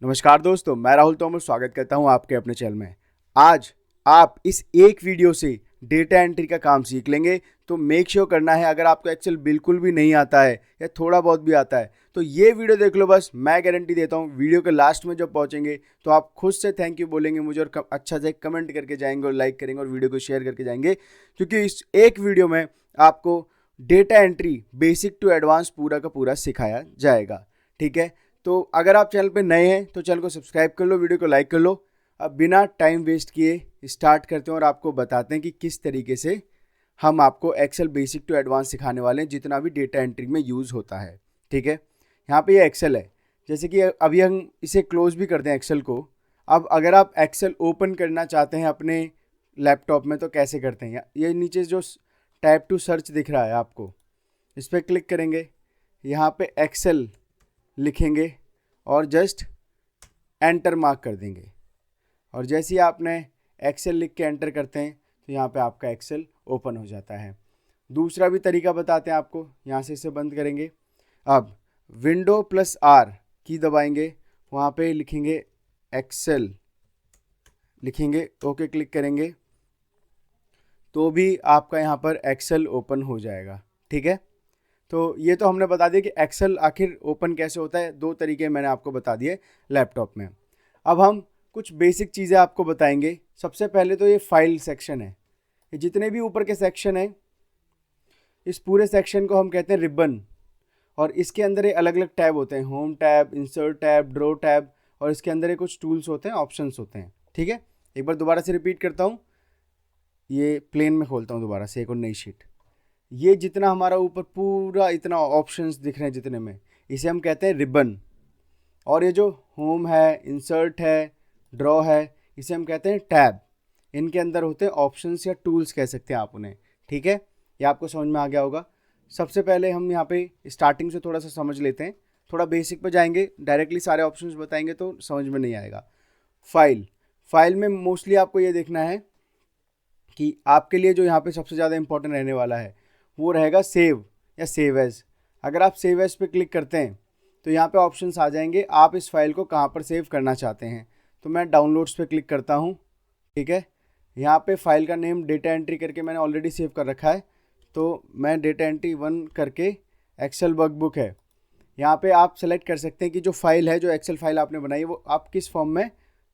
नमस्कार दोस्तों, मैं राहुल तोमर स्वागत करता हूं आपके अपने चैनल में। आज आप इस एक वीडियो से डेटा एंट्री का काम सीख लेंगे। तो मेक श्योर करना है, अगर आपको एक्सेल बिल्कुल भी नहीं आता है या थोड़ा बहुत भी आता है तो ये वीडियो देख लो। बस मैं गारंटी देता हूं वीडियो के लास्ट में जब पहुंचेंगे तो आप खुद से थैंक यू बोलेंगे मुझे और अच्छा से कमेंट करके जाएंगे और लाइक करेंगे और वीडियो को शेयर करके जाएंगे, क्योंकि इस एक वीडियो में आपको data entry basic to advance पूरा का पूरा सिखाया जाएगा। ठीक है, तो अगर आप चैनल पे नए हैं तो चैनल को सब्सक्राइब कर लो, वीडियो को लाइक कर लो। अब बिना टाइम वेस्ट किए स्टार्ट करते हैं और आपको बताते हैं कि किस तरीके से हम आपको एक्सेल बेसिक टू एडवांस सिखाने वाले हैं, जितना भी डेटा एंट्री में यूज़ होता है। ठीक है, यहाँ पे ये एक्सेल है। जैसे कि अभी हम इसे क्लोज भी करते हैं एक्सेल को। अब अगर आप एक्सेल ओपन करना चाहते हैं अपने लैपटॉप में तो कैसे करते हैं, ये नीचे जो टैब टू सर्च दिख रहा है आपको, इस पर क्लिक करेंगे, यहाँ पे एक्सेल लिखेंगे और जस्ट एंटर मार्क कर देंगे। और जैसे ही आपने एक्सेल लिख के एंटर करते हैं तो यहाँ पे आपका एक्सेल ओपन हो जाता है। दूसरा भी तरीका बताते हैं आपको। यहाँ से इसे बंद करेंगे। अब विंडो प्लस आर की दबाएंगे, वहाँ पे लिखेंगे एक्सेल, लिखेंगे, ओके क्लिक करेंगे तो भी आपका यहाँ पर एक्सेल ओपन हो जाएगा। ठीक है, तो ये तो हमने बता दिया कि एक्सेल आखिर ओपन कैसे होता है। दो तरीके मैंने आपको बता दिए लैपटॉप में। अब हम कुछ बेसिक चीज़ें आपको बताएंगे। सबसे पहले तो ये फाइल सेक्शन है। ये जितने भी ऊपर के सेक्शन हैं, इस पूरे सेक्शन को हम कहते हैं रिबन। और इसके अंदर ये अलग अलग टैब होते हैं, home tab, insert tab, draw tab, और इसके अंदर ये कुछ टूल्स होते हैं, ऑप्शंस होते हैं। ठीक है, एक बार दोबारा से रिपीट करता हूँ। ये प्लेन में खोलता हूँ दोबारा से एक और नई शीट। ये जितना हमारा ऊपर पूरा इतना ऑप्शंस दिख रहे हैं जितने में, इसे हम कहते हैं रिबन। और ये जो होम है, इंसर्ट है, ड्रॉ है, इसे हम कहते हैं टैब। इनके अंदर होते हैं ऑप्शंस या टूल्स कह सकते हैं आप उन्हें। ठीक है, ये आपको समझ में आ गया होगा। सबसे पहले हम यहाँ पे स्टार्टिंग से थोड़ा सा समझ लेते हैं। थोड़ा बेसिक पे जाएंगे, डायरेक्टली सारे ऑप्शंस बताएंगे तो समझ में नहीं आएगा। फाइल में मोस्टली आपको ये देखना है कि आपके लिए जो यहाँ पे सबसे ज़्यादा इंपॉर्टेंट रहने वाला है वो रहेगा सेव या सेव एज। अगर आप सेव एज पे क्लिक करते हैं तो यहाँ पे ऑप्शंस आ जाएंगे, आप इस फाइल को कहाँ पर सेव करना चाहते हैं। तो मैं डाउनलोड्स पे क्लिक करता हूँ। ठीक है, यहाँ पे फाइल का नेम डेटा एंट्री करके मैंने ऑलरेडी सेव कर रखा है, तो मैं डेटा एंट्री 1 करके एक्सेल वर्कबुक है। यहाँ पे आप सेलेक्ट कर सकते हैं कि जो फाइल है, जो एक्सेल फाइल आपने बनाई है, वो आप किस फॉर्म में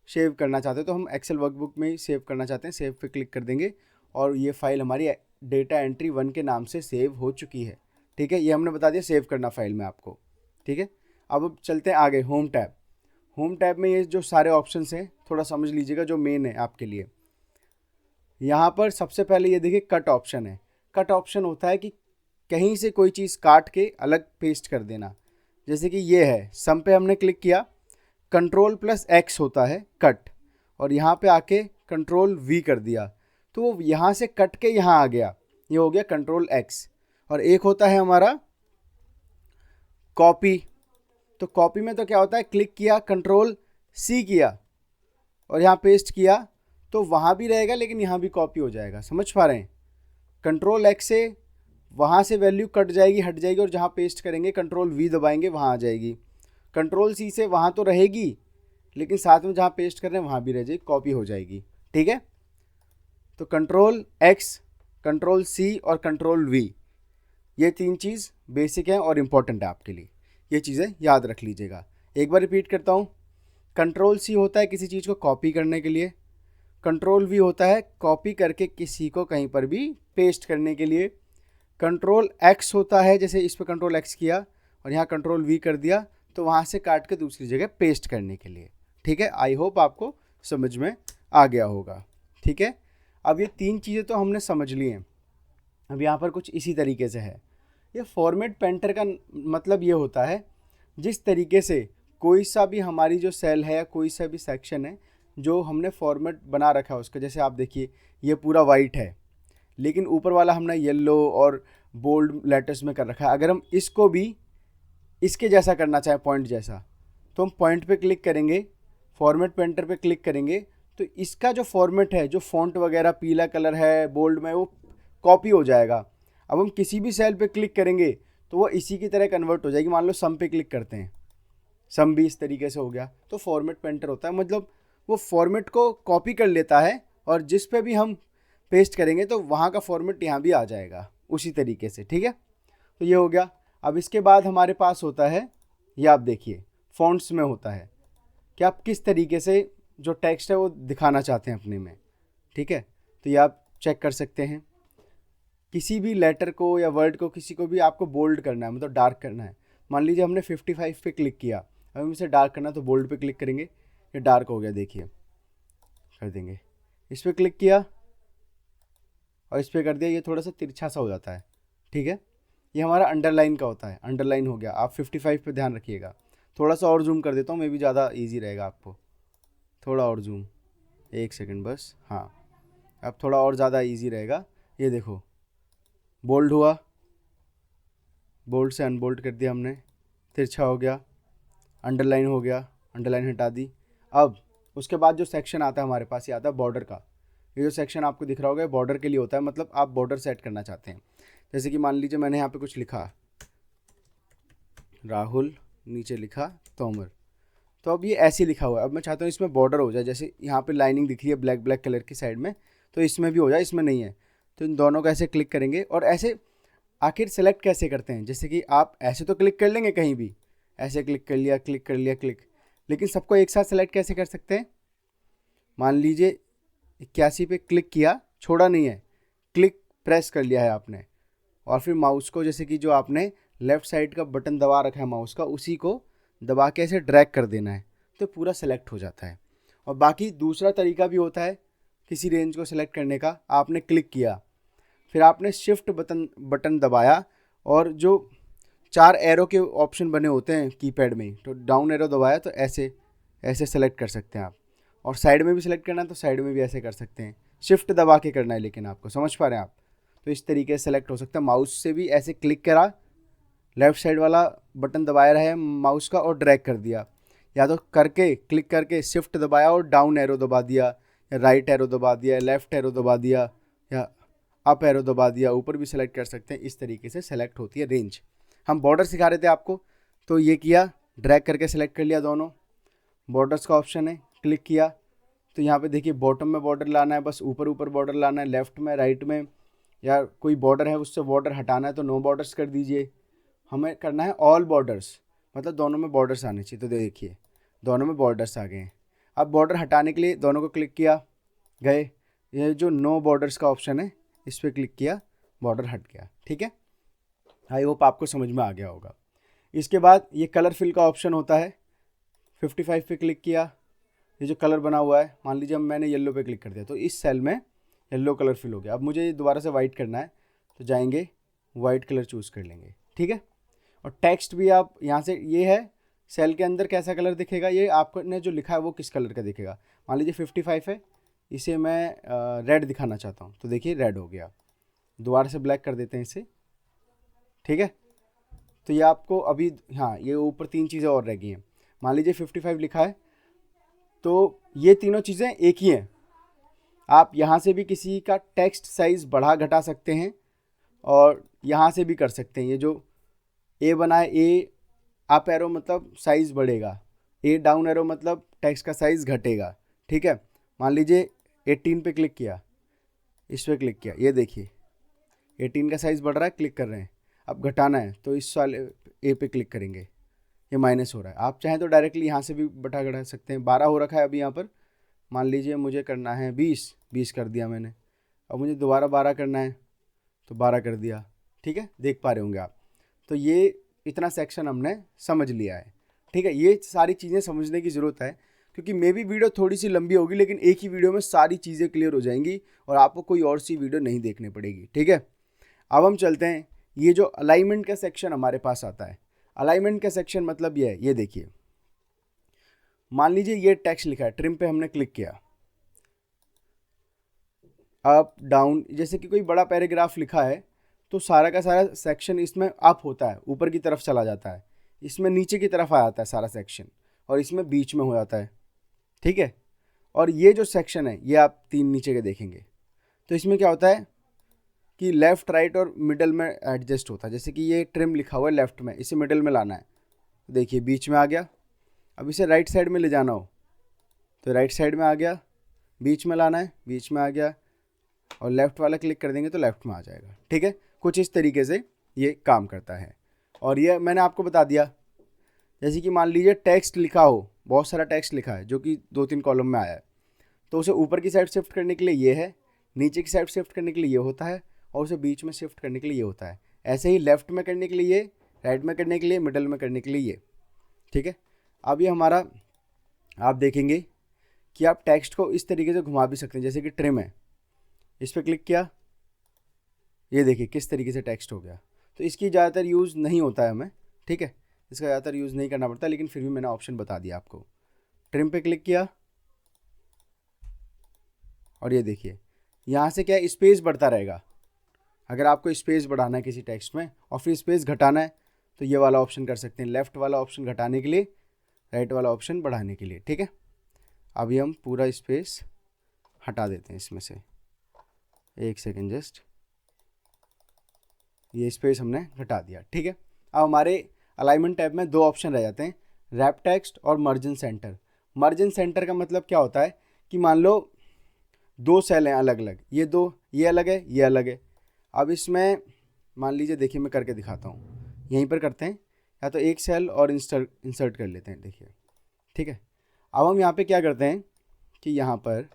सेव करना चाहते हैं। तो हम एक्सेल वर्कबुक में ही सेव करना चाहते हैं, सेव पे क्लिक कर देंगे और ये फाइल हमारी डेटा एंट्री 1 के नाम से सेव हो चुकी है। ठीक है, ये हमने बता दिया सेव करना फाइल में आपको। ठीक है, अब चलते हैं आगे। Home tab. होम टैब में ये जो सारे ऑप्शंस हैं थोड़ा समझ लीजिएगा, जो मेन है आपके लिए। यहाँ पर सबसे पहले ये देखिए कट ऑप्शन है। कट ऑप्शन होता है कि कहीं से कोई चीज़ काट के अलग पेस्ट कर देना। जैसे कि ये है, सम पे हमने क्लिक किया, कंट्रोल प्लस एक्स होता है कट, और यहाँ पे आके कंट्रोल वी कर दिया तो वो यहाँ से कट के यहाँ आ गया, ये हो गया कंट्रोल एक्स। और एक होता है हमारा कॉपी। तो कॉपी में तो क्या होता है, क्लिक किया, कंट्रोल सी किया और यहाँ पेस्ट किया तो वहाँ भी रहेगा लेकिन यहाँ भी कॉपी हो जाएगा। समझ पा रहे हैं? कंट्रोल एक्स से वहाँ से वैल्यू कट जाएगी, हट जाएगी, और जहाँ पेस्ट करेंगे कंट्रोल वी दबाएंगे वहाँ आ जाएगी। कंट्रोल सी से वहाँ तो रहेगी लेकिन साथ में जहाँ पेस्ट कर रहे हैं वहाँ भी रह जाएगी, कॉपी हो जाएगी। ठीक है, तो कंट्रोल एक्स, कंट्रोल सी और कंट्रोल वी, ये तीन चीज़ बेसिक है और इम्पॉर्टेंट है आपके लिए। ये चीज़ें याद रख लीजिएगा। एक बार रिपीट करता हूँ। कंट्रोल सी होता है किसी चीज़ को कॉपी करने के लिए, कंट्रोल वी होता है कॉपी करके किसी को कहीं पर भी पेस्ट करने के लिए, कंट्रोल एक्स होता है जैसे इस पर कंट्रोल एक्स किया और यहाँ कंट्रोल वी कर दिया तो वहाँ से काट के दूसरी जगह पेस्ट करने के लिए। ठीक है, आई होप आपको समझ में आ गया होगा। ठीक है, अब ये तीन चीज़ें तो हमने समझ ली हैं। अब यहाँ पर कुछ इसी तरीके से है। ये फॉर्मेट पेंटर का मतलब ये होता है जिस तरीके से कोई सा भी हमारी जो सेल है या कोई सा भी सेक्शन है जो हमने फॉर्मेट बना रखा है उसका, जैसे आप देखिए ये पूरा वाइट है लेकिन ऊपर वाला हमने येलो और बोल्ड लेटर्स में कर रखा है। अगर हम इसको भी इसके जैसा करना चाहें, पॉइंट जैसा, तो हम पॉइंट पे क्लिक करेंगे, फॉर्मेट पेंटर पे क्लिक करेंगे तो इसका जो फॉर्मेट है, जो फॉन्ट वगैरह पीला कलर है बोल्ड में, वो कॉपी हो जाएगा। अब हम किसी भी सेल पे क्लिक करेंगे तो वो इसी की तरह कन्वर्ट हो जाएगी। मान लो सम पे क्लिक करते हैं सम भी इस तरीके से हो गया। तो फॉर्मेट पेंटर होता है, मतलब वो फॉर्मेट को कॉपी कर लेता है और जिस पे भी हम पेस्ट करेंगे तो वहाँ का फॉर्मेट यहाँ भी आ जाएगा उसी तरीके से, ठीक है। तो ये हो गया। अब इसके बाद हमारे पास होता है, ये आप देखिए फॉन्ट्स में होता है कि आप किस तरीके से जो टेक्स्ट है वो दिखाना चाहते हैं अपने में, ठीक है। तो ये आप चेक कर सकते हैं, किसी भी लेटर को या वर्ड को किसी को भी आपको बोल्ड करना है, मतलब डार्क करना है। मान लीजिए हमने 55 पे क्लिक किया, अब हम इसे डार्क करना है तो बोल्ड पे क्लिक करेंगे, ये डार्क हो गया, देखिए कर देंगे। इस पर क्लिक किया और इस पर कर दिया, ये थोड़ा सा तिरछा सा हो जाता है, ठीक है। ये हमारा अंडरलाइन का होता है, अंडरलाइन हो गया। आप 55 पे ध्यान रखिएगा। थोड़ा सा और जूम कर देता हूँ, मे भी ज़्यादा ईजी रहेगा आपको। थोड़ा और जूम, 1 सेकंड बस, हाँ अब थोड़ा और ज़्यादा ईजी रहेगा। ये देखो बोल्ड हुआ, बोल्ड से अनबोल्ड कर दिया हमने, तिरछा हो गया, अंडरलाइन हो गया, अंडरलाइन हटा दी। अब उसके बाद जो सेक्शन आता है हमारे पास, ये आता है बॉर्डर का। ये जो सेक्शन आपको दिख रहा होगा बॉर्डर के लिए होता है, मतलब आप बॉर्डर सेट करना चाहते हैं। जैसे कि मान लीजिए मैंने यहाँ पे कुछ लिखा, राहुल, नीचे लिखा तोमर, तो अब ये ऐसे लिखा हुआ है। अब मैं चाहता हूँ इसमें बॉर्डर हो जाए, जैसे यहाँ पे लाइनिंग दिख रही है ब्लैक ब्लैक कलर की साइड में, तो इसमें भी हो जाए, इसमें नहीं है। तो इन दोनों को ऐसे क्लिक करेंगे और ऐसे आखिर सेलेक्ट कैसे करते हैं, जैसे कि आप ऐसे तो क्लिक कर लेंगे कहीं भी, ऐसे क्लिक कर लिया, क्लिक कर लिया, क्लिक, लेकिन सबको एक साथ सेलेक्ट कैसे कर सकते हैं। मान लीजिए 81 पे क्लिक किया, छोड़ा नहीं है, क्लिक प्रेस कर लिया है आपने, और फिर माउस को, जैसे कि जो आपने लेफ़्ट साइड का बटन दबा रखा है माउस का, उसी को दबा के ऐसे ड्रैग कर देना है, तो पूरा सेलेक्ट हो जाता है। और बाकी दूसरा तरीका भी होता है किसी रेंज को सेलेक्ट करने का। आपने क्लिक किया, फिर आपने शिफ्ट बटन दबाया, और जो 4 एरो के ऑप्शन बने होते हैं कीपैड में, तो डाउन एरो दबाया तो ऐसे ऐसे सेलेक्ट कर सकते हैं आप। और साइड में भी सेलेक्ट करना है तो साइड में भी ऐसे कर सकते हैं, शिफ्ट दबा के करना है, लेकिन आपको समझ पा रहे हैं आप। तो इस तरीके से सेलेक्ट हो सकता है। माउस से भी ऐसे क्लिक करा, लेफ़्ट साइड वाला बटन दबाया रहे माउस का और ड्रैग कर दिया, या तो करके क्लिक करके शिफ्ट दबाया और डाउन एरो दबा दिया, या राइट एरो दबा दिया, लेफ़्ट एरो दबा दिया, या अप एरो दबा दिया, ऊपर भी सेलेक्ट कर सकते हैं। इस तरीके से सेलेक्ट होती है रेंज। हम बॉर्डर सिखा रहे थे आपको, तो ये किया, ड्रैग करके सेलेक्ट कर लिया दोनों, बॉर्डर्स का ऑप्शन है, क्लिक किया, तो यहाँ पे देखिए बॉटम में बॉर्डर लाना है, बस ऊपर ऊपर बॉर्डर लाना है, लेफ़्ट में, राइट में, या कोई बॉर्डर है उससे बॉर्डर हटाना है तो नो बॉर्डर्स कर दीजिए। हमें करना है ऑल बॉर्डर्स, मतलब दोनों में बॉर्डर्स आने चाहिए। तो देखिए दोनों में बॉर्डर्स आ गए हैं। अब बॉर्डर हटाने के लिए दोनों को क्लिक किया, गए, ये जो नो बॉर्डर्स का ऑप्शन है इस पर क्लिक किया, बॉर्डर हट गया, ठीक है। आई होप आपको समझ में आ गया होगा। इसके बाद ये कलर फिल का ऑप्शन होता है, 55 पे क्लिक किया, ये जो कलर बना हुआ है, मान लीजिए मैंने येलो पे क्लिक कर दिया तो इस सेल में येलो कलर फिल हो गया। अब मुझे दोबारा से वाइट करना है, तो जाएंगे वाइट कलर चूज़ कर लेंगे, ठीक है। और टेक्स्ट भी आप यहाँ से, ये है सेल के अंदर कैसा कलर दिखेगा, ये आपने जो लिखा है वो किस कलर का दिखेगा। मान लीजिए 55 है, इसे मैं रेड दिखाना चाहता हूँ, तो देखिए रेड हो गया। दोबारा से ब्लैक कर देते हैं इसे, ठीक है। तो ये आपको अभी, हाँ ये ऊपर 3 चीज़ें और रह गई हैं। मान लीजिए 55 लिखा है, तो ये तीनों चीज़ें एक ही हैं। आप यहाँ से भी किसी का टेक्स्ट साइज़ बढ़ा घटा सकते हैं, और यहाँ से भी कर सकते हैं। ये जो ए बना है, ए अप एरो मतलब साइज़ बढ़ेगा, ए डाउन एरो मतलब टेक्स्ट का साइज़ घटेगा, ठीक है। मान लीजिए 18 पे क्लिक किया, इस पर क्लिक किया, ये देखिए 18 का साइज़ बढ़ रहा है, क्लिक कर रहे हैं। अब घटाना है तो इस वाले ए पे क्लिक करेंगे, ये माइनस हो रहा है। आप चाहें तो डायरेक्टली यहाँ से भी बढ़ा घटा सकते हैं। 12 हो रखा है अभी यहाँ पर, मान लीजिए मुझे करना है 20 कर दिया मैंने। अब मुझे दोबारा 12 करना है तो 12 कर दिया, ठीक है, देख पा रहे होंगे आप। तो ये इतना सेक्शन हमने समझ लिया है, ठीक है। ये सारी चीज़ें समझने की ज़रूरत है, क्योंकि मे भी वीडियो थोड़ी सी लंबी होगी, लेकिन एक ही वीडियो में सारी चीज़ें क्लियर हो जाएंगी और आपको कोई और सी वीडियो नहीं देखनी पड़ेगी, ठीक है। अब हम चलते हैं, ये जो अलाइनमेंट का सेक्शन हमारे पास आता है। अलाइनमेंट का सेक्शन मतलब ये है, ये देखिए मान लीजिए ये टेक्स्ट लिखा है, ट्रिम पे हमने क्लिक किया, अप डाउन, जैसे कि कोई बड़ा पैराग्राफ लिखा है तो सारा का सारा सेक्शन इसमें अप होता है, ऊपर की तरफ चला जाता है, इसमें नीचे की तरफ आ जाता है सारा सेक्शन, और इसमें बीच में हो जाता है, ठीक है। और ये जो सेक्शन है ये आप 3 नीचे के देखेंगे, तो इसमें क्या होता है कि लेफ़्ट राइट और मिडल में एडजस्ट होता है। जैसे कि ये ट्रिम लिखा हुआ है लेफ़्ट में, इसे मिडल में लाना है, देखिए बीच में आ गया, अब इसे राइट साइड में ले जाना हो तो राइट साइड में आ गया, बीच में लाना है, बीच में आ गया, और लेफ़्ट वाला क्लिक कर देंगे तो लेफ़्ट में आ जाएगा। ठीक है, कुछ इस तरीके से ये काम करता है। और ये मैंने आपको बता दिया, जैसे कि मान लीजिए टेक्स्ट लिखा हो, बहुत सारा टेक्स्ट लिखा है जो कि 2-3 कॉलम में आया है, तो उसे ऊपर की साइड शिफ्ट करने के लिए ये है, नीचे की साइड शिफ्ट करने के लिए ये होता है, और उसे बीच में शिफ्ट करने के लिए ये होता है। ऐसे ही लेफ़्ट में करने के लिए ये, राइट में करने के लिए, मिडल में करने के लिए ये। ठीक है, अब ये हमारा, आप देखेंगे कि आप टेक्स्ट को इस तरीके से घुमा भी सकते हैं, जैसे कि ट्रिम है, इस पर क्लिक किया, ये देखिए किस तरीके से टेक्स्ट हो गया। तो इसकी ज़्यादातर यूज़ नहीं होता है हमें, ठीक है, इसका ज़्यादातर यूज़ नहीं करना पड़ता, लेकिन फिर भी मैंने ऑप्शन बता दिया आपको। ट्रिम पे क्लिक किया और ये देखिए यहाँ से क्या स्पेस बढ़ता रहेगा। अगर आपको स्पेस बढ़ाना है किसी टेक्स्ट में और फिर स्पेस घटाना है तो ये वाला ऑप्शन कर सकते हैं, लेफ़्ट वाला ऑप्शन घटाने के लिए, राइट वाला ऑप्शन बढ़ाने के लिए। ठीक है, अभी हम पूरा स्पेस हटा देते हैं इसमें से, एक सेकेंड जस्ट, ये स्पेस हमने घटा दिया। ठीक है, अब हमारे अलाइनमेंट टैब में 2 ऑप्शन रह जाते हैं, रैप टेक्स्ट और मर्जन सेंटर। मर्जन सेंटर का मतलब क्या होता है कि मान लो 2 सेल हैं अलग अलग, ये 2, ये अलग है, ये अलग है। अब इसमें मान लीजिए, देखिए मैं करके दिखाता हूँ, यहीं पर करते हैं, या तो एक सेल और इंसर्ट कर लेते हैं, देखिए। ठीक है, अब हम यहाँ पे क्या करते हैं कि यहाँ पर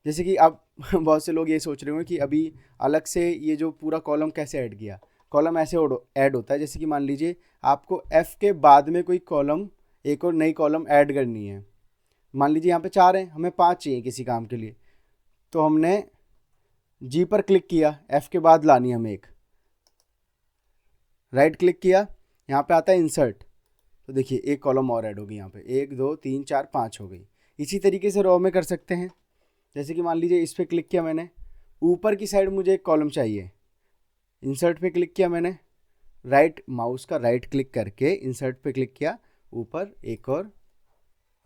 जैसे कि अब बहुत से लोग ये सोच रहे होंगे कि अभी अलग से ये जो पूरा कॉलम कैसे ऐड किया। कॉलम ऐसे ऐड होता है, जैसे कि मान लीजिए आपको F के बाद में कोई कॉलम, एक और नई कॉलम ऐड करनी है। मान लीजिए यहाँ पे 4 हैं, हमें 5 चाहिए किसी काम के लिए, तो हमने G पर क्लिक किया, F के बाद लानी है हमें एक, राइट क्लिक किया, यहाँ पे आता है इंसर्ट, तो देखिए एक कॉलम और ऐड होगी यहाँ पे, 1 2 3 4 5 हो गई। इसी तरीके से रो में कर सकते हैं, जैसे कि मान लीजिए इस पर क्लिक किया मैंने, ऊपर की साइड मुझे एक कॉलम चाहिए, इंसर्ट पे क्लिक किया मैंने, राइट माउस का राइट क्लिक करके इंसर्ट पे क्लिक किया, ऊपर एक और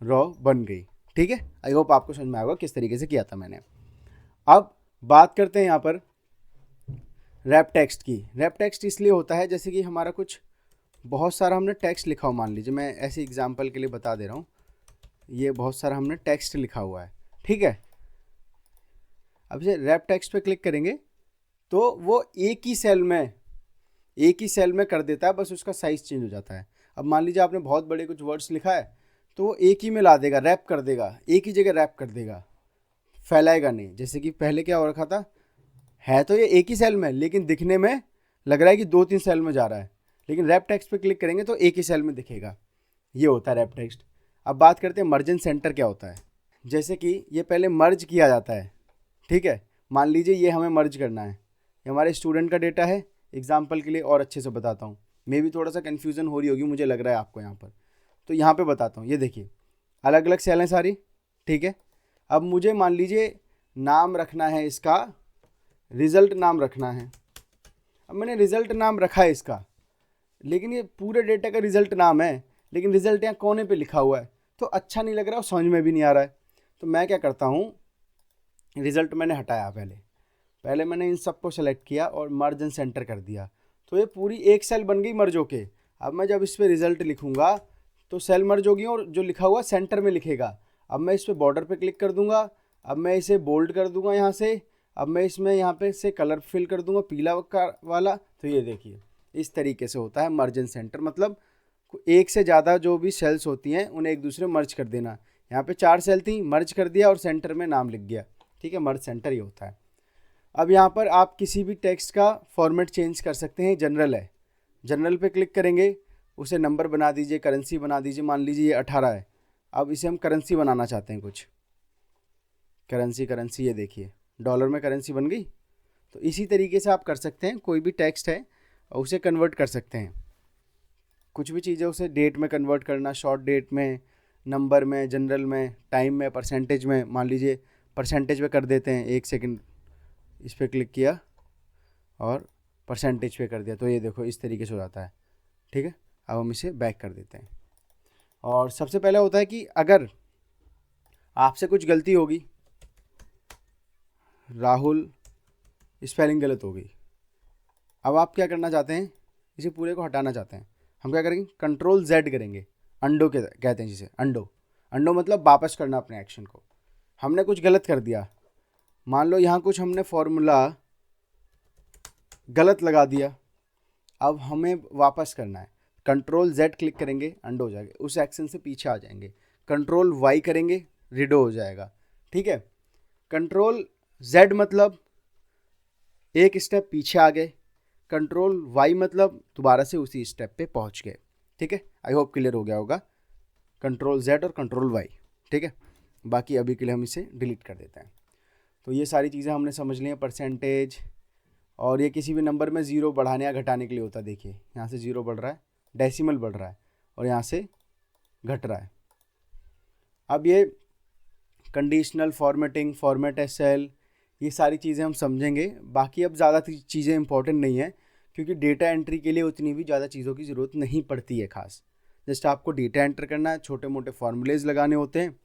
रो बन गई। ठीक है, आई होप आपको समझ में आएगा किस तरीके से किया था मैंने। अब बात करते हैं यहाँ पर रैप टेक्स्ट की। रैप टेक्स्ट इसलिए होता है जैसे कि हमारा कुछ बहुत सारा हमने टेक्स्ट लिखा हो, मान लीजिए मैं ऐसे एग्जांपल के लिए बता दे रहा हूँ, ये बहुत सारा हमने टेक्स्ट लिखा हुआ है। ठीक है, अब इसे रैप टेक्स्ट पे क्लिक करेंगे तो वो एक ही सेल में कर देता है, बस उसका साइज़ चेंज हो जाता है। अब मान लीजिए आपने बहुत बड़े कुछ वर्ड्स लिखा है तो वो एक ही में ला देगा, रैप कर देगा, एक ही जगह रैप कर देगा, फैलाएगा नहीं। जैसे कि पहले क्या हो रखा था, है तो ये एक ही सेल में लेकिन दिखने में लग रहा है कि 2-3 सेल में जा रहा है, लेकिन रैप टेक्स्ट पे क्लिक करेंगे तो एक ही सेल में दिखेगा। ये होता है रैप टेक्स्ट। अब बात करते हैं मर्जन सेंटर क्या होता है। जैसे कि ये पहले मर्ज किया जाता है, ठीक है, मान लीजिए ये हमें मर्ज करना है, ये हमारे स्टूडेंट का डेटा है, एग्जाम्पल के लिए और अच्छे से बताता हूँ, मे भी थोड़ा सा कन्फ्यूज़न हो रही होगी मुझे लग रहा है आपको यहाँ पर, तो यहाँ पे बताता हूँ। ये देखिए अलग अलग सेल हैं सारी, ठीक है। अब मुझे मान लीजिए नाम रखना है इसका, रिज़ल्ट नाम रखना है। अब मैंने रिज़ल्ट नाम रखा है इसका, लेकिन ये पूरे डेटा का रिज़ल्ट नाम है, लेकिन रिज़ल्ट यहाँ कोने पे लिखा हुआ है, तो अच्छा नहीं लग रहा और समझ में भी नहीं आ रहा है। तो मैं क्या करता हूँ, रिज़ल्ट मैंने हटाया, पहले मैंने इन सबको सेलेक्ट किया और मर्ज एंड सेंटर कर दिया, तो ये पूरी एक सेल बन गई मर्ज होके। अब मैं जब इस पर रिज़ल्ट लिखूँगा तो सेल मर्ज होगी और जो लिखा हुआ सेंटर में लिखेगा। अब मैं इस पर बॉर्डर पे क्लिक कर दूंगा, अब मैं इसे बोल्ड कर दूंगा यहाँ से, अब मैं इसमें यहाँ पे से कलर फिल कर दूंगा पीला वाला, तो ये देखिए इस तरीके से होता है मर्ज एंड सेंटर। मतलब एक से ज़्यादा जो भी सेल्स होती हैं उन्हें एक दूसरे मर्ज कर देना। यहाँ पे 4 सेल थी, मर्ज कर दिया और सेंटर में नाम लिख गया, ठीक है, मर्ज सेंटर ये होता है। अब यहाँ पर आप किसी भी टेक्स्ट का फॉर्मेट चेंज कर सकते हैं, जनरल है, जनरल पे क्लिक करेंगे, उसे नंबर बना दीजिए, करेंसी बना दीजिए, मान लीजिए ये 18 है, अब इसे हम करेंसी बनाना चाहते हैं, कुछ करेंसी, ये देखिए डॉलर में करेंसी बन गई। तो इसी तरीके से आप कर सकते हैं, कोई भी टेक्स्ट है और उसे कन्वर्ट कर सकते हैं, कुछ भी चीज़ है उसे डेट में कन्वर्ट करना, शॉर्ट डेट में, नंबर में, जनरल में, टाइम में, परसेंटेज में। मान लीजिए परसेंटेज पे कर देते हैं, 1 सेकंड इस पर क्लिक किया और परसेंटेज पे कर दिया, तो ये देखो इस तरीके से हो जाता है, ठीक है। अब हम इसे बैक कर देते हैं। और सबसे पहले होता है कि अगर आपसे कुछ गलती होगी, राहुल स्पेलिंग गलत हो गई, अब आप क्या करना चाहते हैं, इसे पूरे को हटाना चाहते हैं, हम क्या करेंगे, Ctrl Z करेंगे, अंडो के कहते हैं जिसे, अंडो। अंडो मतलब वापस करना अपने एक्शन को। हमने कुछ गलत कर दिया, मान लो यहाँ कुछ हमने फॉर्मूला गलत लगा दिया, अब हमें वापस करना है। कंट्रोल Z क्लिक करेंगे, अंडो हो जाएगा, उस एक्शन से पीछे आ जाएंगे। कंट्रोल Y करेंगे, रिडो हो जाएगा। ठीक है, कंट्रोल Z मतलब एक स्टेप पीछे आ गए, कंट्रोल Y मतलब दोबारा से उसी स्टेप पे पहुंच गए। ठीक है, आई होप क्लियर हो गया होगा, कंट्रोल Z और कंट्रोल Y। ठीक है, बाकी अभी के लिए हम इसे डिलीट कर देते हैं। तो ये सारी चीज़ें हमने समझ ली हैं। परसेंटेज, और ये किसी भी नंबर में ज़ीरो बढ़ाने या घटाने के लिए होता है। देखिए यहाँ से ज़ीरो बढ़ रहा है, डेसिमल बढ़ रहा है, और यहाँ से घट रहा है। अब ये conditional formatting, format S L, ये सारी चीज़ें हम समझेंगे। बाकी अब ज़्यादा चीज़ें इंपॉर्टेंट नहीं है, क्योंकि डेटा एंट्री के लिए उतनी भी ज़्यादा चीज़ों की ज़रूरत नहीं पड़ती है खास। जस्ट आपको डेटा एंटर करना है, छोटे मोटे फार्मूलेज लगाने होते हैं।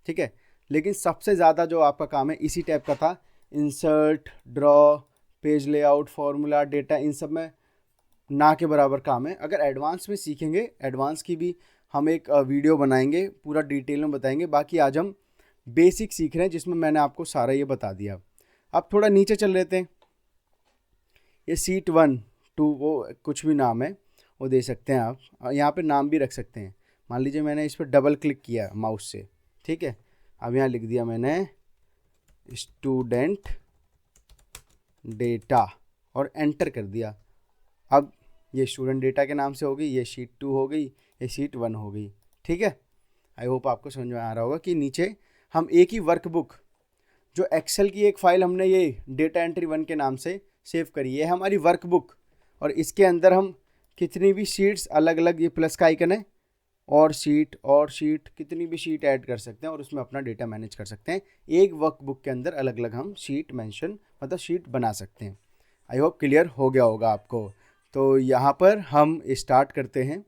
ठीक है, लेकिन सबसे ज़्यादा जो आपका काम है इसी टाइप का था, insert, draw, page layout, formula, data, इन सब में ना के बराबर काम है। अगर एडवांस में सीखेंगे, एडवांस की भी हम एक वीडियो बनाएंगे, पूरा डिटेल में बताएंगे। बाकी आज हम बेसिक सीख रहे हैं, जिसमें मैंने आपको सारा ये बता दिया। अब थोड़ा नीचे चल लेते हैं। ये सीट 1, 2 वो कुछ भी नाम है वो दे सकते हैं आप, यहाँ पे नाम भी रख सकते हैं। मान लीजिए मैंने इस पर डबल क्लिक किया माउस से, ठीक है, अब यहाँ लिख दिया मैंने स्टूडेंट डेटा और एंटर कर दिया। अब ये स्टूडेंट डेटा के नाम से हो गई, ये शीट 2 हो गई, ये शीट 1 हो गई। ठीक है, आई होप आपको समझ में आ रहा होगा कि नीचे हम एक ही वर्कबुक, जो एक्सेल की एक फाइल हमने ये डेटा एंट्री 1 के नाम से सेव करी है, हमारी वर्कबुक, और इसके अंदर हम कितनी भी शीट्स अलग अलग, ये प्लस का आइकन है, और शीट कितनी भी शीट ऐड कर सकते हैं और उसमें अपना डेटा मैनेज कर सकते हैं। एक वर्कबुक के अंदर अलग अलग हम शीट मेंशन, मतलब शीट बना सकते हैं। आई होप क्लियर हो गया होगा आपको। तो यहाँ पर हम स्टार्ट करते हैं।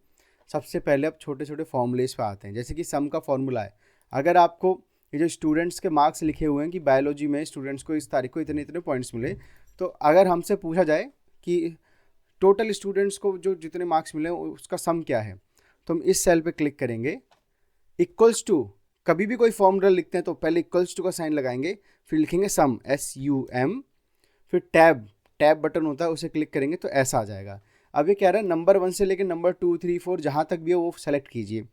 सबसे पहले अब छोटे छोटे फॉर्मूलेस पे आते हैं, जैसे कि सम का फॉर्मूला है। अगर आपको ये जो स्टूडेंट्स के मार्क्स लिखे हुए हैं कि बायोलॉजी में स्टूडेंट्स को इस तारीख को इतने इतने पॉइंट्स मिले, तो अगर हमसे पूछा जाए कि टोटल स्टूडेंट्स को जो जितने मार्क्स मिले उसका सम क्या है, तो हम इस सेल पे क्लिक करेंगे, इक्वल्स टू, कभी भी कोई फॉर्मूला लिखते हैं तो पहले इक्वल्स टू का साइन लगाएंगे, फिर लिखेंगे सम, SUM, फिर टैब बटन होता है उसे क्लिक करेंगे तो ऐसा आ जाएगा। अब ये कह रहा है नंबर 1 से लेकर नंबर 2, 3, 4 जहाँ तक भी है वो सेलेक्ट कीजिए।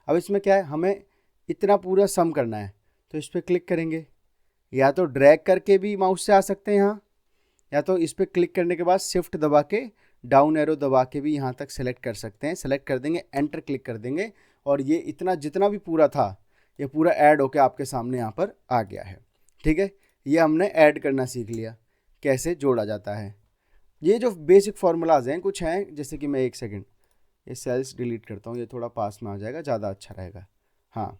अब इसमें क्या है, हमें इतना पूरा सम करना है, तो इस पर क्लिक करेंगे। या तो ड्रैग करके भी माउस से आ सकते हैं यहाँ, या तो इस पर क्लिक करने के बाद शिफ्ट दबा के, डाउन एरो दबा के भी यहाँ तक सेलेक्ट कर सकते हैं। सेलेक्ट कर देंगे, एंटर क्लिक कर देंगे, और ये इतना जितना भी पूरा था ये पूरा ऐड होके आपके सामने यहाँ पर आ गया है। ठीक है, ये हमने ऐड करना सीख लिया, कैसे जोड़ा जाता है। ये जो बेसिक फार्मूलाज हैं कुछ हैं, जैसे कि मैं एक सेकंड ये सेल्स डिलीट करता हूँ, ये थोड़ा पास में आ जाएगा, ज़्यादा अच्छा रहेगा। हाँ,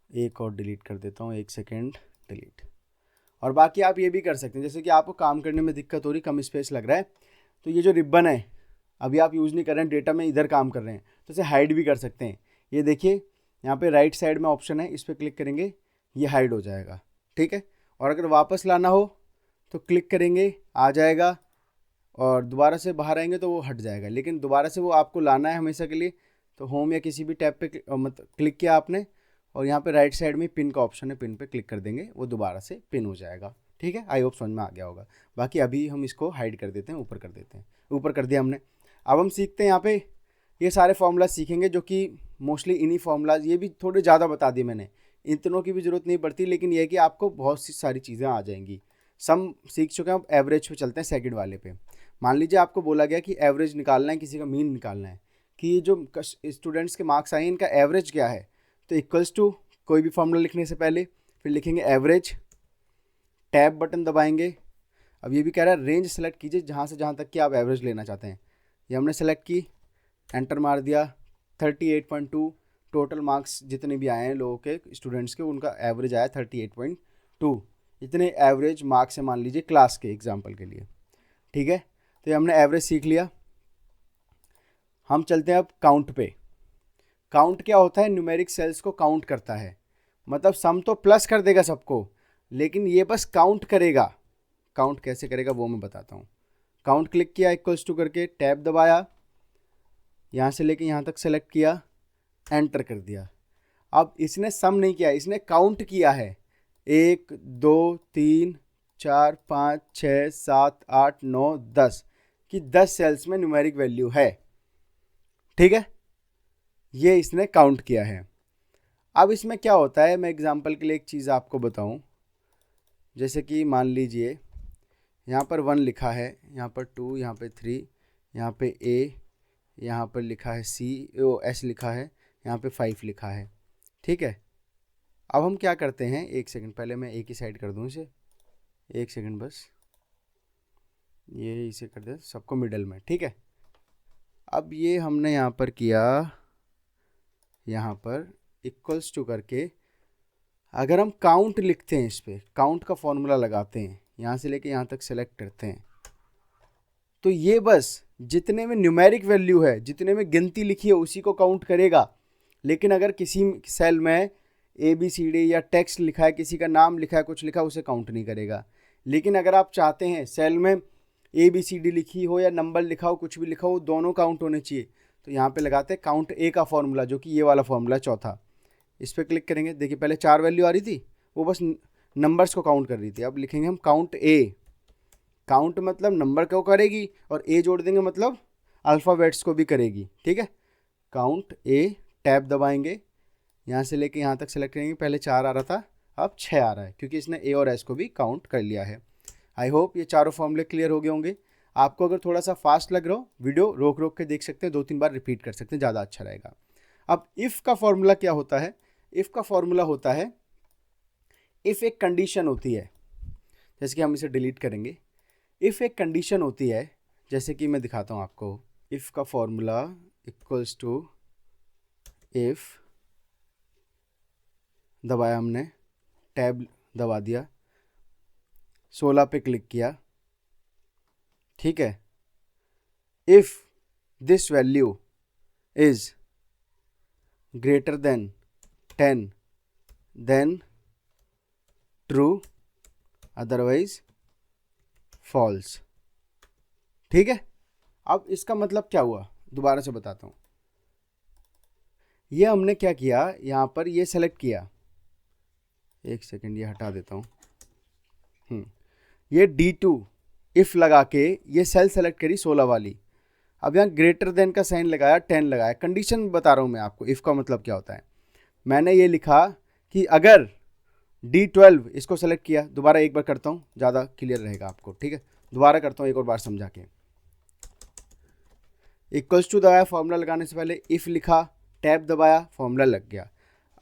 एक और डिलीट कर देता हूँ, एक सेकंड, डिलीट। और बाकी आप ये भी कर सकते हैं, जैसे कि आपको काम करने में दिक्कत हो रही, कम स्पेस लग रहा है, तो ये जो रिबन है अभी आप यूज़ नहीं कर रहे हैं, डेटा में इधर काम कर रहे हैं, तो इसे हाइड भी कर सकते हैं। ये देखिए यहाँ पे राइट साइड में ऑप्शन है, इस पर क्लिक करेंगे, ये हाइड हो जाएगा। ठीक है, और अगर वापस लाना हो तो क्लिक करेंगे, आ जाएगा, और दोबारा से बाहर आएंगे तो वो हट जाएगा। लेकिन दोबारा से वो आपको लाना है हमेशा के लिए, तो होम या किसी भी टैब पे मतलब क्लिक किया आपने, और यहाँ पे राइट साइड में पिन का ऑप्शन है, पिन पे क्लिक कर देंगे, वो दोबारा से पिन हो जाएगा। ठीक है, आई होप समझ में आ गया होगा। बाकी अभी हम इसको हाइड कर देते हैं, ऊपर कर देते हैं, ऊपर कर दिया हमने। अब हम सीखते हैं यहाँ पे, ये सारे फार्मूला सीखेंगे जो कि मोस्टली इन्हीं फार्मूलाज, ये भी थोड़े ज़्यादा बता दिए मैंने, इतनों की भी ज़रूरत नहीं पड़ती, लेकिन यह है कि आपको बहुत सी सारी चीज़ें आ जाएंगी। सम सीख चुके हैं, अब एवरेज पे चलते हैं, सेकंड वाले पे। मान लीजिए आपको बोला गया कि एवरेज निकालना है, किसी का मीन निकालना है, कि ये जो स्टूडेंट्स के मार्क्स आए इनका एवरेज क्या है, तो इक्वल्स टू कोई भी फॉर्मूला लिखने से पहले फिर लिखेंगे एवरेज, टैब बटन दबाएंगे। अब ये भी कह रहा है रेंज सेलेक्ट कीजिए जहाँ से जहाँ तक कि आप एवरेज लेना चाहते हैं, ये हमने सेलेक्ट की, एंटर मार दिया। 38.2 टोटल मार्क्स जितने भी आए हैं लोगों के, स्टूडेंट्स के, उनका एवरेज आया 38.2, इतने एवरेज मार्क्स है मान लीजिए क्लास के एग्जाम्पल के लिए। ठीक है, तो ये हमने एवरेज सीख लिया। हम चलते हैं अब काउंट पे। काउंट क्या होता है, न्यूमेरिक सेल्स को काउंट करता है, मतलब सम तो प्लस कर देगा सबको, लेकिन ये बस काउंट करेगा। काउंट कैसे करेगा वो मैं बताता हूँ। काउंट क्लिक किया, इक्वल्स टू करके टैब दबाया, यहाँ से लेके यहाँ तक सेलेक्ट किया, एंटर कर दिया। अब इसने सम नहीं किया, इसने काउंट किया है 1 2 3 4 5 6 7 8 9 10 कि 10 सेल्स में न्यूमेरिक वैल्यू है। ठीक है, ये इसने काउंट किया है। अब इसमें क्या होता है, मैं एग्जांपल के लिए एक चीज़ आपको बताऊं। जैसे कि मान लीजिए यहाँ पर 1 लिखा है, यहाँ पर 2, यहाँ पे 3, यहाँ पे A, यहाँ पर लिखा है S लिखा है, यहाँ पे 5 लिखा है। ठीक है, अब हम क्या करते हैं, एक सेकंड, पहले मैं एक ही साइड कर दूँ इसे, एक सेकंड बस, ये इसे कर दे सबको मिडल में। ठीक है, अब ये हमने यहाँ पर किया, यहाँ पर इक्वल्स टू करके अगर हम काउंट लिखते हैं, इस पर काउंट का फॉर्मूला लगाते हैं, यहाँ से लेके यहाँ तक सेलेक्ट करते हैं, तो ये बस जितने में न्यूमेरिक वैल्यू है, जितने में गिनती लिखी है उसी को काउंट करेगा। लेकिन अगर किसी सेल में ABCD या टेक्स्ट लिखा है, किसी का नाम लिखा है, कुछ लिखा है, उसे काउंट नहीं करेगा। लेकिन अगर आप चाहते हैं सेल में ABCD लिखी हो या नंबर लिखा हो, कुछ भी लिखा हो, दोनों काउंट होने चाहिए, तो यहाँ पे लगाते हैं काउंट A का फॉर्मूला, जो कि ये वाला फॉर्मूला चौथा। इस पर क्लिक करेंगे, देखिए पहले 4 वैल्यू आ रही थी, वो बस नंबर्स को काउंट कर रही थी। अब लिखेंगे हम काउंट A, काउंट मतलब नंबर को करेगी, और A जोड़ देंगे मतलब अल्फ़ाबेट्स को भी करेगी। ठीक है, काउंट A, टैब दबाएंगे, यहाँ से लेके यहाँ तक सेलेक्ट करेंगे। पहले 4 आ रहा था, अब 6 आ रहा है, क्योंकि इसने A और S को भी काउंट कर लिया है। आई होप ये चारों फॉर्मूले क्लियर हो गए होंगे। आपको अगर थोड़ा सा फास्ट लग रहा हो, वीडियो रोक रोक के देख सकते हैं, 2-3 बार रिपीट कर सकते हैं, ज़्यादा अच्छा रहेगा। अब इफ़ का फॉर्मूला क्या होता है, इफ़ का फॉर्मूला होता है, इफ़ एक कंडीशन होती है, जैसे कि हम इसे डिलीट करेंगे। इफ़ एक कंडीशन होती है, जैसे कि मैं दिखाता हूँ आपको, इफ़ का फॉर्मूला इक्वल्स टू, इफ़ दबाया हमने, टैब दबा दिया, 16 पे क्लिक किया। ठीक है, if this value is greater than 10 then true, otherwise false. ठीक है, अब इसका मतलब क्या हुआ, दोबारा से बताता हूँ। ये हमने क्या किया, यहाँ पर ये सेलेक्ट किया, एक सेकंड ये हटा देता हूँ। ये D2 इफ़ लगा के ये सेल सेलेक्ट करी 16 वाली। अब यहाँ ग्रेटर देन का साइन लगाया, 10 लगाया, कंडीशन बता रहा हूँ मैं आपको इफ़ का मतलब क्या होता है। मैंने ये लिखा कि अगर D12 इसको सेलेक्ट किया, दोबारा एक बार करता हूँ, ज़्यादा क्लियर रहेगा आपको। ठीक है, दोबारा करता हूँ एक और बार समझा के। इक्वल्स टू दबाया, फॉर्मूला लगाने से पहले इफ़ लिखा, टैब दबाया, फॉर्मूला लग गया।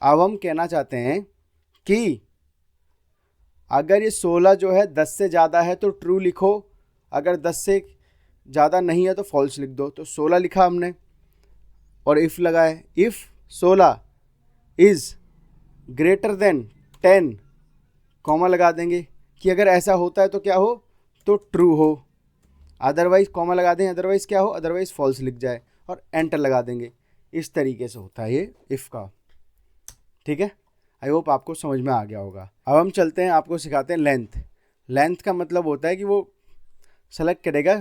अब हम कहना चाहते हैं कि अगर ये 16 जो है 10 से ज़्यादा है तो ट्रू लिखो, अगर 10 से ज़्यादा नहीं है तो फॉल्स लिख दो। तो 16 लिखा हमने और इफ़ लगाए, if 16 is greater than 10, comma लगा देंगे कि अगर ऐसा होता है तो क्या हो, तो ट्रू हो, अदरवाइज कॉमा लगा दें, अदरवाइज क्या हो, अदरवाइज फॉल्स लिख जाए, और एंटर लगा देंगे। इस तरीके से होता है ये इफ़ का। ठीक है, आई होप आपको समझ में आ गया होगा। अब हम चलते हैं, आपको सिखाते हैं लेंथ। लेंथ का मतलब होता है कि वो सेलेक्ट करेगा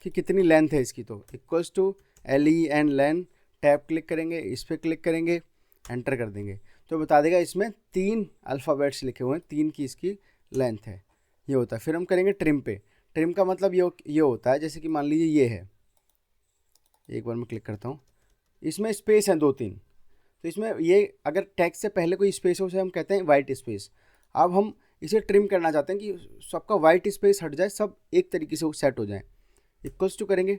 कि कितनी लेंथ है इसकी, तो equals to LEN length, tab click करेंगे, इस पर क्लिक करेंगे, एंटर कर देंगे, तो बता देगा इसमें 3 अल्फ़ाबेट्स लिखे हुए हैं, 3 की इसकी लेंथ है, ये होता है। फिर हम करेंगे ट्रिम पे। ट्रिम का मतलब ये होता है, जैसे कि मान लीजिए ये है, एक बार मैं क्लिक करता हूँ, इसमें स्पेस है 2-3, तो इसमें ये अगर टेक्स्ट से पहले कोई स्पेस हो, उसे हम कहते हैं वाइट स्पेस। अब हम इसे ट्रिम करना चाहते हैं कि सबका वाइट स्पेस हट जाए, सब एक तरीके से वो सेट हो जाए। इक्वल्स टू करेंगे,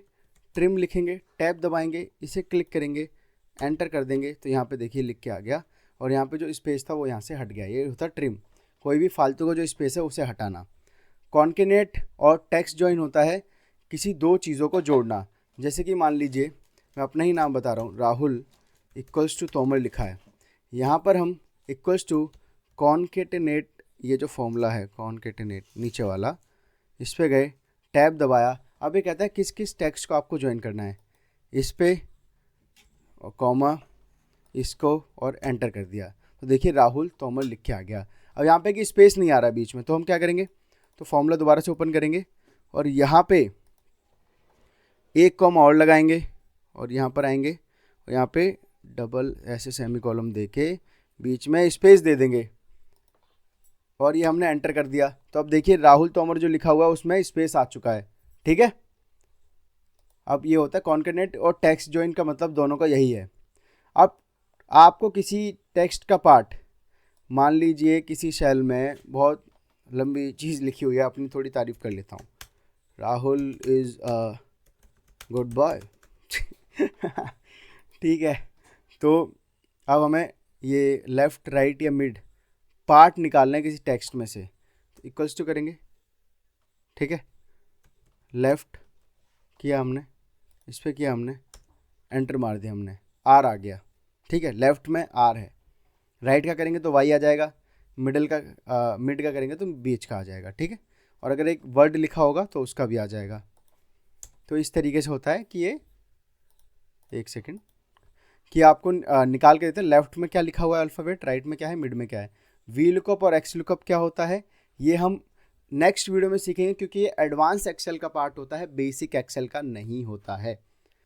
ट्रिम लिखेंगे, टैब दबाएंगे, इसे क्लिक करेंगे, एंटर कर देंगे, तो यहाँ पे देखिए लिख के आ गया, और यहाँ पे जो स्पेस था वो यहाँ से हट गया। ये होता है ट्रिम, कोई भी फालतू का जो स्पेस है उसे हटाना। कॉन्केनेट और टेक्स्ट जॉइन होता है किसी 2 चीज़ों को जोड़ना। जैसे कि मान लीजिए मैं अपना ही नाम बता रहा हूँ, राहुल इक्वल्स टू तोमर लिखा है, यहाँ पर हम इक्वल्स टू कॉन्केटेनेट, ये जो फॉर्मूला है कॉन्केटेनेट नीचे वाला, इस पे गए, टैब दबाया। अब ये कहता है किस किस टेक्स्ट को आपको ज्वाइन करना है, इस पे और कॉमा, इसको, और एंटर कर दिया, तो देखिए राहुल तोमर लिख के आ गया। अब यहाँ पे कि स्पेस नहीं आ रहा बीच में, तो हम क्या करेंगे, तो फॉर्मूला दोबारा से ओपन करेंगे और यहाँ पे एक कॉमा और लगाएंगे, और यहाँ पर आएंगे और यहाँ पे डबल ऐसे सेमी कॉलम दे के बीच में स्पेस दे देंगे और ये हमने एंटर कर दिया। तो अब देखिए राहुल तोमर जो लिखा हुआ है उसमें स्पेस आ चुका है, ठीक है। अब ये होता है कॉन्केटेनेट और टेक्स्ट जॉइन का मतलब दोनों का यही है। अब आपको किसी टेक्स्ट का पार्ट, मान लीजिए किसी सेल में बहुत लंबी चीज़ लिखी हुई है, अपनी थोड़ी तारीफ कर लेता हूँ, Rahul is a good boy ठीक है। तो अब हमें ये लेफ़्ट राइट या मिड पार्ट निकालना है किसी टेक्स्ट में से, तो इक्वल्स टू करेंगे, ठीक है। लेफ़्ट किया हमने, इस पर किया हमने, एंटर मार दिया हमने, आर आ गया, ठीक है। लेफ़्ट में आर है, राइट का करेंगे तो वाई आ जाएगा, मिड का करेंगे तो बीच का आ जाएगा, ठीक है। और अगर एक वर्ड लिखा होगा तो उसका भी आ जाएगा। तो इस तरीके से होता है कि ये, एक सेकेंड, कि आपको निकाल के देते हैं लेफ्ट में क्या लिखा हुआ है अल्फ़ाबेट, राइट में क्या है, मिड में क्या है। वी लुकअप और एक्स लुकअप क्या होता है ये हम नेक्स्ट वीडियो में सीखेंगे, क्योंकि ये एडवांस एक्सेल का पार्ट होता है, बेसिक एक्सेल का नहीं होता है।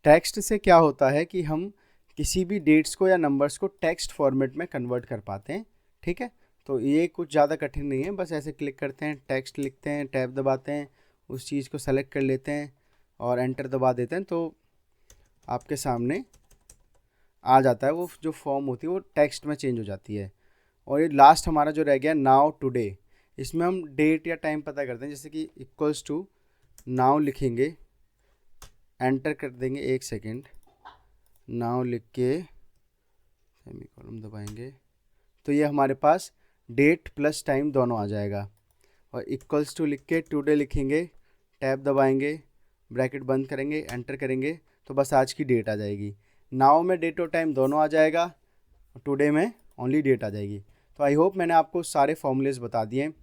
टेक्स्ट से क्या होता है कि हम किसी भी डेट्स को या नंबर्स को टेक्स्ट फॉर्मेट में कन्वर्ट कर पाते हैं, ठीक है। तो ये कुछ ज़्यादा कठिन नहीं है, बस ऐसे क्लिक करते हैं, टेक्स्ट लिखते हैं, टैब दबाते हैं, उस चीज़ को सेलेक्ट कर लेते हैं और एंटर दबा देते हैं, तो आपके सामने आ जाता है। वो जो फॉर्म होती है वो टेक्स्ट में चेंज हो जाती है। और ये लास्ट हमारा जो रह गया नाउ टुडे, इसमें हम डेट या टाइम पता करते हैं, जैसे कि इक्वल्स टू नाउ लिखेंगे, एंटर कर देंगे, एक सेकेंड, नाउ लिख के सेमी कॉलम दबाएंगे तो ये हमारे पास डेट प्लस टाइम दोनों आ जाएगा। और इक्वल्स टू लिख के टुडे लिखेंगे, टैब दबाएंगे, ब्रैकेट बंद करेंगे, एंटर करेंगे तो बस आज की डेट आ जाएगी। नाउ में डेट और टाइम दोनों आ जाएगा, टुडे में ओनली डेट आ जाएगी। तो आई होप मैंने आपको सारे फॉर्मूलेज बता दिए हैं।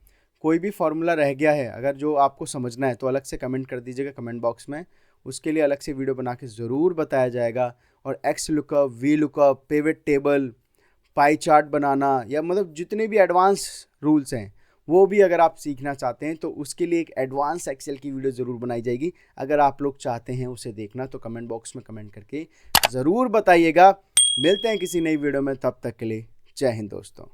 कोई भी फार्मूला रह गया है अगर जो आपको समझना है तो अलग से कमेंट कर दीजिएगा कमेंट बॉक्स में, उसके लिए अलग से वीडियो बना के ज़रूर बताया जाएगा। और X lookup, V lookup, pivot table, pie chart बनाना, या मतलब जितने भी एडवांस रूल्स हैं वो भी अगर आप सीखना चाहते हैं तो उसके लिए एक एडवांस एक्सेल की वीडियो ज़रूर बनाई जाएगी। अगर आप लोग चाहते हैं उसे देखना तो कमेंट बॉक्स में कमेंट करके ज़रूर बताइएगा। मिलते हैं किसी नई वीडियो में, तब तक के लिए जय हिंद दोस्तों।